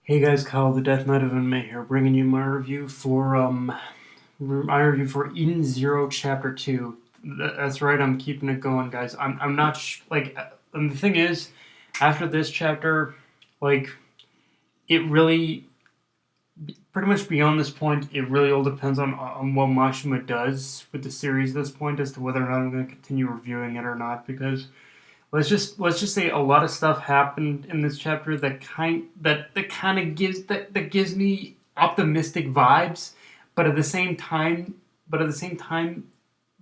Hey guys, Kyle the Death Knight of Anime here, bringing you my review for Eden Zero Chapter Two. That's right, I'm keeping it going, guys. I'm not and the thing is, after this chapter, like it really pretty much beyond this point, it really all depends on what Mashima does with the series at this point as to whether or not I'm going to continue reviewing it or not. Because let's just say a lot of stuff happened in this chapter that gives me optimistic vibes, but at the same time,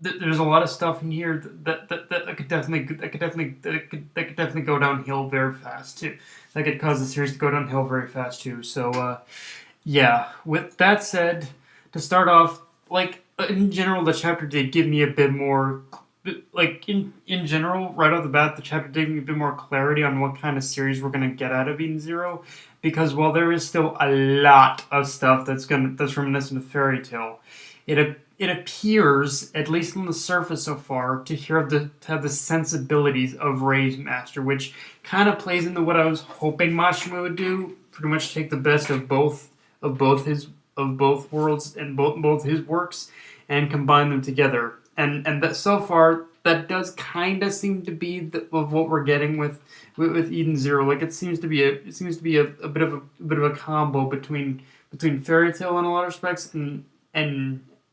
there's a lot of stuff in here that could definitely go downhill very fast too. That could cause the series to go downhill very fast too. So yeah. With that said, to start off, in general, the chapter did give me a bit more in general, right off the bat, the chapter gave me a bit more clarity on what kind of series we're gonna get out of Eden Zero, because while there is still a lot of stuff that's reminiscent of Fairy Tale, it appears, at least on the surface so far, to have the sensibilities of Ray's Master, which kind of plays into what I was hoping Mashima would do. Pretty much take the best of both worlds and both his works and combine them together. And that so far that does kind of seem to be of what we're getting with Eden Zero. Like it seems to be a bit of a combo between Fairy Tale in a lot of respects and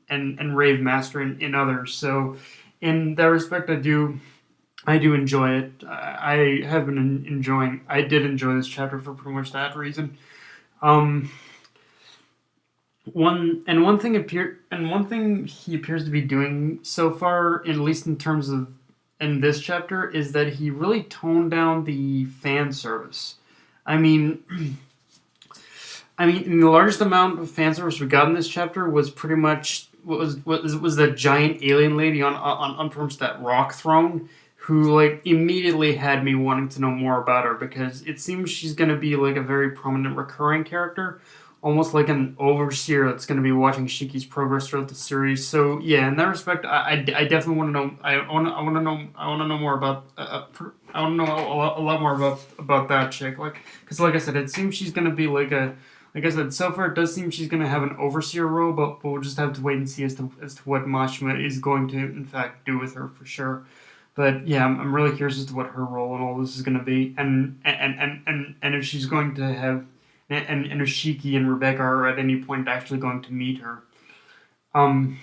Rave Master in others. So in that respect, I do enjoy it. I did enjoy this chapter for pretty much that reason. Um, one thing he appears to be doing so far, at least in terms of in this chapter, is that he really toned down the fan service. I mean, the largest amount of fan service we got in this chapter was pretty much what was the giant alien lady on pretty much that rock throne, who like immediately had me wanting to know more about her, because it seems she's going to be like a very prominent recurring character, almost like an overseer that's going to be watching Shiki's progress throughout the series. So yeah, in that respect, I definitely want to know. I want to know more about. I want to know a lot more about that chick. Because like I said, it seems she's going to be like I said, so far it does seem she's going to have an overseer role, but we'll just have to wait and see as to what Mashima is going to in fact do with her for sure. But yeah, I'm really curious as to what her role in all this is going to be, and if she's going to have, and if Shiki and Rebecca are at any point actually going to meet her. Um,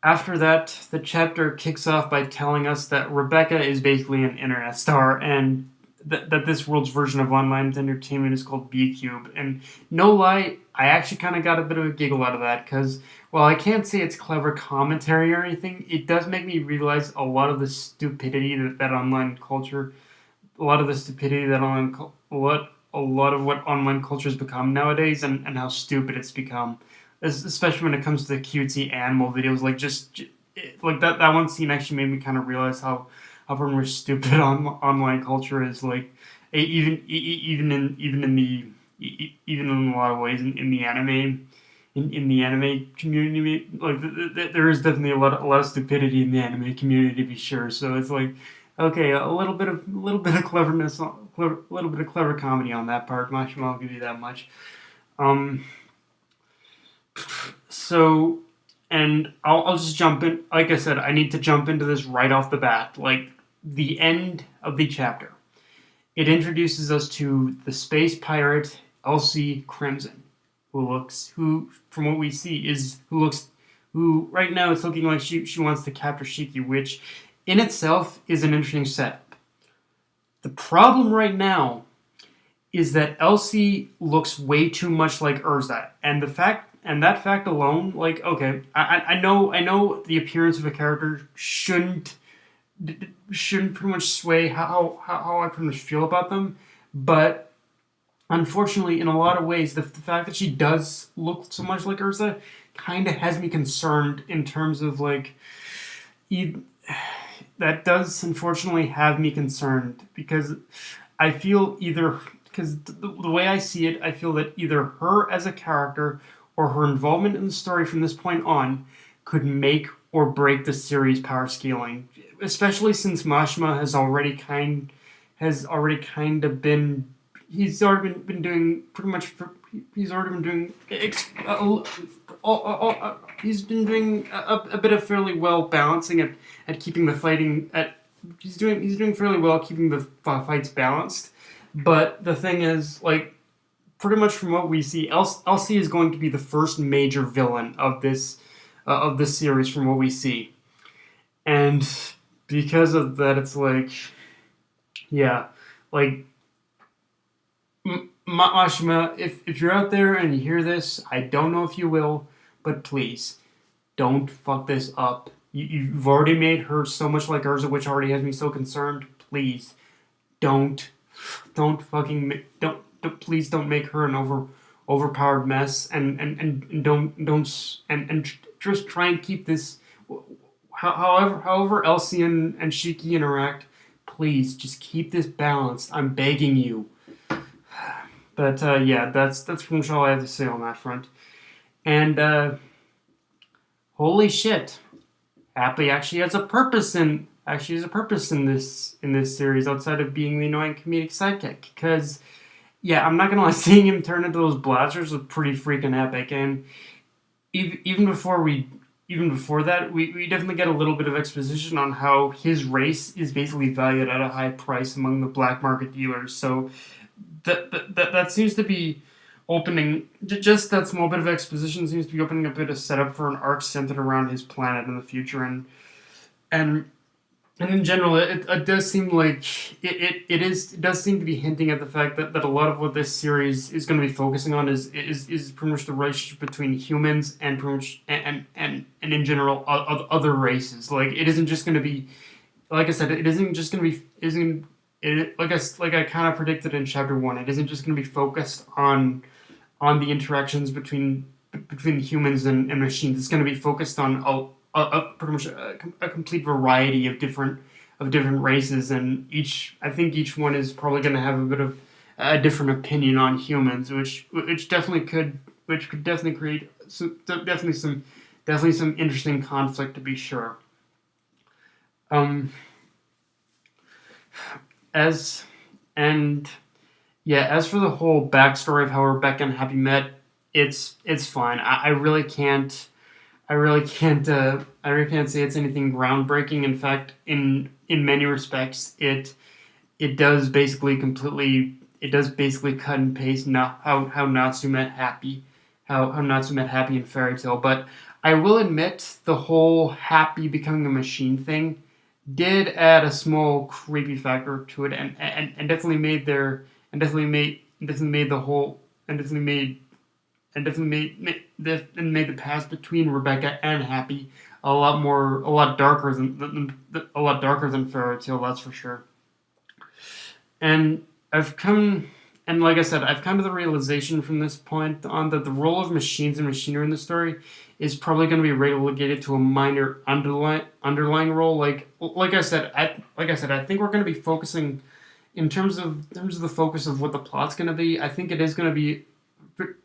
After that, the chapter kicks off by telling us that Rebecca is basically an internet star, and that this world's version of online entertainment is called B Cube. And no lie, I actually kind of got a bit of a giggle out of that, because while I can't say it's clever commentary or anything, it does make me realize a lot of the stupidity that online culture, a lot of the stupidity that a lot of what online culture has become nowadays, and how stupid it's become, especially when it comes to the cutesy animal videos. Like that one scene actually made me kind of realize how pretty much stupid online culture is. Like even in a lot of ways in the anime. In the anime community, like there is definitely a lot of stupidity in the anime community, to be sure. So it's like, okay, a little bit of cleverness, a little bit of clever comedy on that part. I'll give you that much. Um, so, and I'll just jump in. Like I said, I need to jump into this right off the bat. Like the end of the chapter, it introduces us to the space pirate Elcy Crimson, who from what we see who right now it's looking like she wants to capture Shiki, which in itself is an interesting setup. The problem right now is that Elcy looks way too much like Urza, and that fact alone, like, okay, I know the appearance of a character shouldn't pretty much sway how I pretty much feel about them, but unfortunately, in a lot of ways, the fact that she does look so much like Urza kind of has me concerned in terms of like, e- that does unfortunately have me concerned, because I feel either because the way I see it, I feel that either her as a character or her involvement in the story from this point on could make or break the series power scaling, especially since Mashima has already kind of been he's already been doing pretty much. He's already been doing. He's been doing a bit of fairly well balancing at keeping the fighting at. He's doing fairly well keeping the fights balanced, but the thing is, like, pretty much from what we see, Elcy is going to be the first major villain of this series from what we see, and because of that, it's like, yeah, like Mashima, if you're out there and you hear this, I don't know if you will, but please don't fuck this up. You've already made her so much like Urza, which already has me so concerned. Please don't don't please don't make her an overpowered mess, and just try and keep this. However Elsie and Shiki interact, please just keep this balanced. I'm begging you. But yeah, that's pretty much all I have to say on that front. And holy shit, Happy actually has a purpose in this series outside of being the annoying comedic sidekick. Because yeah, I'm not gonna lie, seeing him turn into those blasters was pretty freaking epic. And even before that, we definitely get a little bit of exposition on how his race is basically valued at a high price among the black market dealers. So that seems to be opening, just that small bit of exposition seems to be opening a bit of setup for an arc centered around his planet in the future. And in general, it does seem like it does seem to be hinting at the fact that a lot of what this series is going to be focusing on is pretty much the relationship between humans and pretty much and in general other races. Like, it isn't just going to be, like I said, it isn't just going to be isn't it like I kind of predicted in chapter 1. It isn't just going to be focused on the interactions between humans and machines. It's going to be focused on pretty much a complete variety of different races, and I think each one is probably going to have a bit of a different opinion on humans, which definitely could definitely create definitely some interesting conflict, to be sure. As and Yeah, as for the whole backstory of how Rebecca and Happy met, it's fine. I really can't. I really can't say it's anything groundbreaking. In fact, in many respects, it does basically cut and paste how Natsu met Happy, how Natsu met Happy in Fairy Tail. But I will admit, the whole Happy becoming a machine thing did add a small creepy factor to it, and definitely made their and definitely made the whole and definitely made the past between Rebecca and Happy a lot darker than Fairy Tail, that's for sure. And like I said, I've come to the realization from this point on that the role of machines and machinery in the story is probably going to be relegated to a minor underlying role. Like I said, I think we're going to be focusing in terms of the focus of what the plot's going to be. I think it is going to be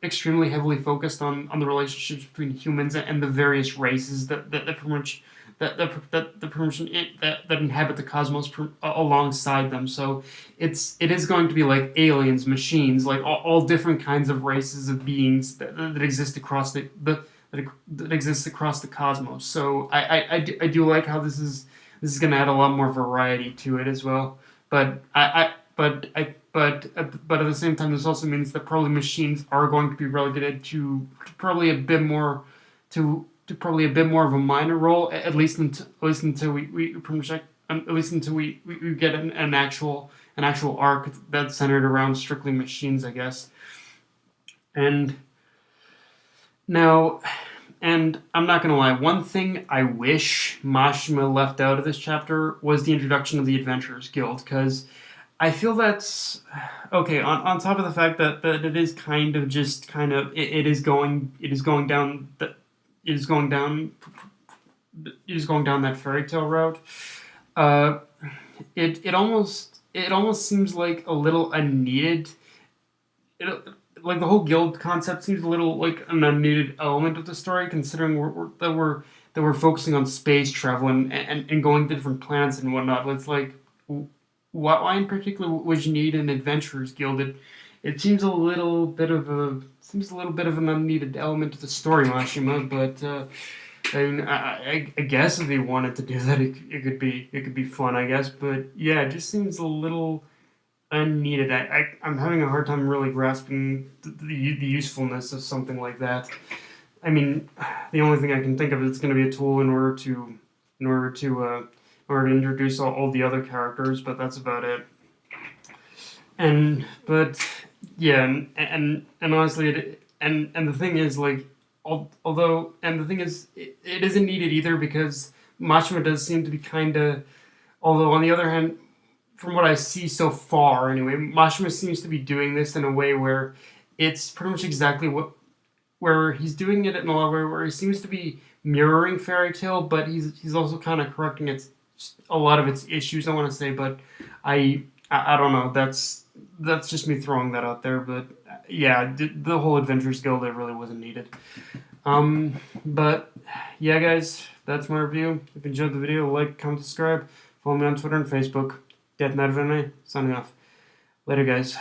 extremely heavily focused on the relationships between humans and the various races that inhabit the cosmos alongside them. So it is going to be like aliens, machines, like all different kinds of races of beings that exist across that exists across the cosmos. So I do like how this is going to add a lot more variety to it as well. But but at the same time, this also means that probably machines are going to be relegated to probably a bit more of a minor role, at least until we get an actual arc that's centered around strictly machines, I guess. And now, and I'm not gonna lie, one thing I wish Mashima left out of this chapter was the introduction of the Adventurers Guild, because I feel that's okay. On top of the fact that it is it is going down that fairy tale route. It almost seems like a little unneeded. Like, the whole guild concept seems a little like an unneeded element of the story, considering we're focusing on space travel and going to different planets and whatnot. It's like, why in particular would you need an Adventurers Guild? It seems a little bit of an unneeded element to the story, Mashima. But I mean, I guess if they wanted to do that, it could be fun, I guess. But yeah, it just seems a little unneeded. I'm having a hard time really grasping the usefulness of something like that. I mean, the only thing I can think of is it's going to be a tool in order to uh, in order to introduce all the other characters, but that's about it. And but yeah, and honestly, and the thing is, like, although, and the thing is, it isn't needed either, because Machima does seem to be kind of. Although on the other hand, from what I see so far, anyway, Mashima seems to be doing this in a way where it's pretty much exactly what where he's doing it in a way where he seems to be mirroring Fairy Tail, but he's also kind of correcting a lot of its issues. I want to say, but I don't know. That's just me throwing that out there. But yeah, the whole Adventures Guild, it really wasn't needed. But yeah, guys, that's my review. If you enjoyed the video, like, comment, subscribe. Follow me on Twitter and Facebook. Death Mad Anime, signing off. Later, guys.